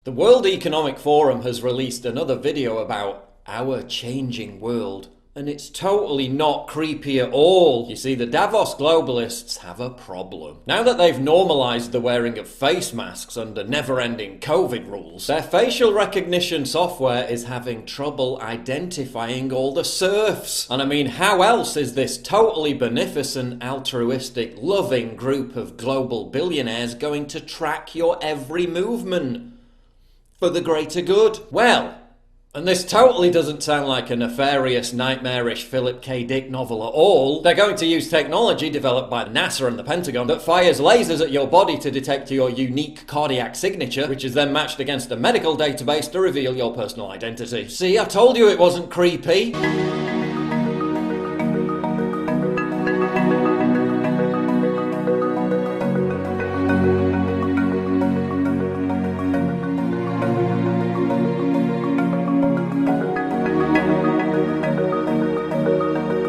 The World Economic Forum has released another video about our changing world, and it's totally not creepy at all. You see, the Davos globalists have a problem. Now that they've normalised the wearing of face masks under never-ending COVID rules, their facial recognition software is having trouble identifying all the serfs. And I mean, how else is this totally beneficent, altruistic, loving group of global billionaires going to track your every movement for the greater good? Well, and this totally doesn't sound like a nefarious, nightmarish Philip K. Dick novel at all. They're going to use technology developed by NASA and the Pentagon that fires lasers at your body to detect your unique cardiac signature, which is then matched against a medical database to reveal your personal identity. See, I told you it wasn't creepy.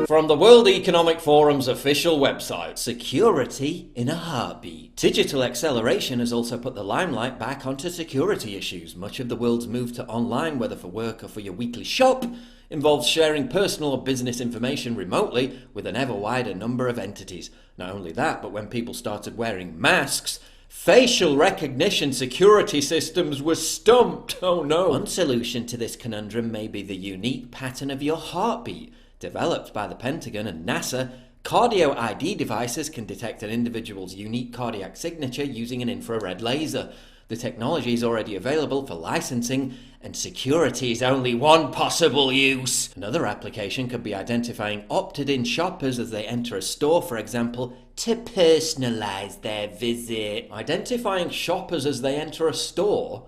From the World Economic Forum's official website, security in a heartbeat. Digital acceleration has also put the limelight back onto security issues. Much of the world's move to online, whether for work or for your weekly shop, involves sharing personal or business information remotely with an ever wider number of entities. Not only that, but when people started wearing masks, facial recognition security systems were stumped. Oh no. One solution to this conundrum may be the unique pattern of your heartbeat. Developed by the Pentagon and NASA, cardio ID devices can detect an individual's unique cardiac signature using an infrared laser. The technology is already available for licensing, and security is only one possible use. Another application could be identifying opted-in shoppers as they enter a store, for example, to personalize their visit. Identifying shoppers as they enter a store?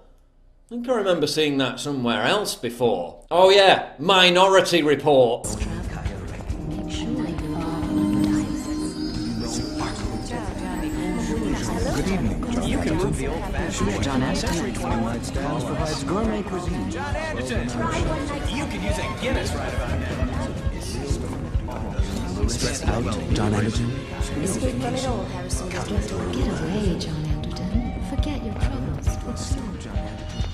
I think I remember seeing that somewhere else before. Oh yeah, Minority Report. Good evening, John. You can move the old-fashioned John Anderton provides gourmet cuisine. John Anderton! You could use a Guinness right about now. Stressed out, John Anderton? Escape from it all, Harrison. Get away, John Anderton. Forget your troubles. What's wrong, John Anderton?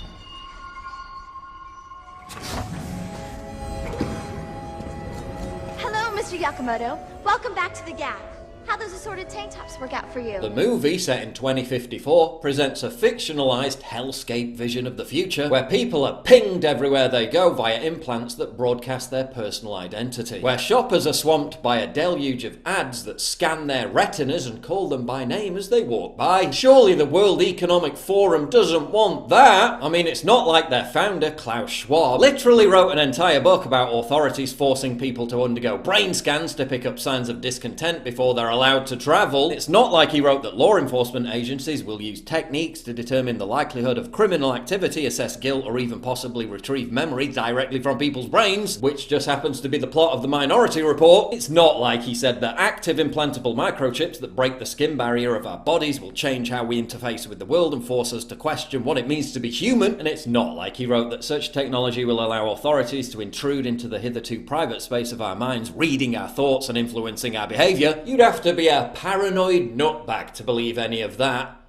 Hello, Mr. Yakamoto. Welcome back to the Gap. How those assorted tank tops work out for you? The movie, set in 2054, presents a fictionalized hellscape vision of the future where people are pinged everywhere they go via implants that broadcast their personal identity, where shoppers are swamped by a deluge of ads that scan their retinas and call them by name as they walk by. Surely the World Economic Forum doesn't want that. I mean, it's not like their founder, Klaus Schwab, literally wrote an entire book about authorities forcing people to undergo brain scans to pick up signs of discontent before they're allowed to travel. It's not like he wrote that law enforcement agencies will use techniques to determine the likelihood of criminal activity, assess guilt, or even possibly retrieve memory directly from people's brains, which just happens to be the plot of the Minority Report. It's not like he said that active implantable microchips that break the skin barrier of our bodies will change how we interface with the world and force us to question what it means to be human. And it's not like he wrote that such technology will allow authorities to intrude into the hitherto private space of our minds, reading our thoughts and influencing our behaviour. You'd have to be a paranoid nutbag to believe any of that,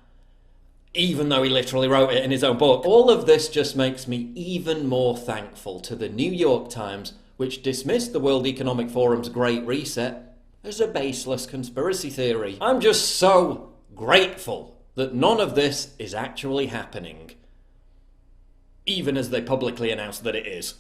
even though he literally wrote it in his own book. All of this just makes me even more thankful to the New York Times, which dismissed the World Economic Forum's Great Reset as a baseless conspiracy theory. I'm just so grateful that none of this is actually happening, even as they publicly announced that it is.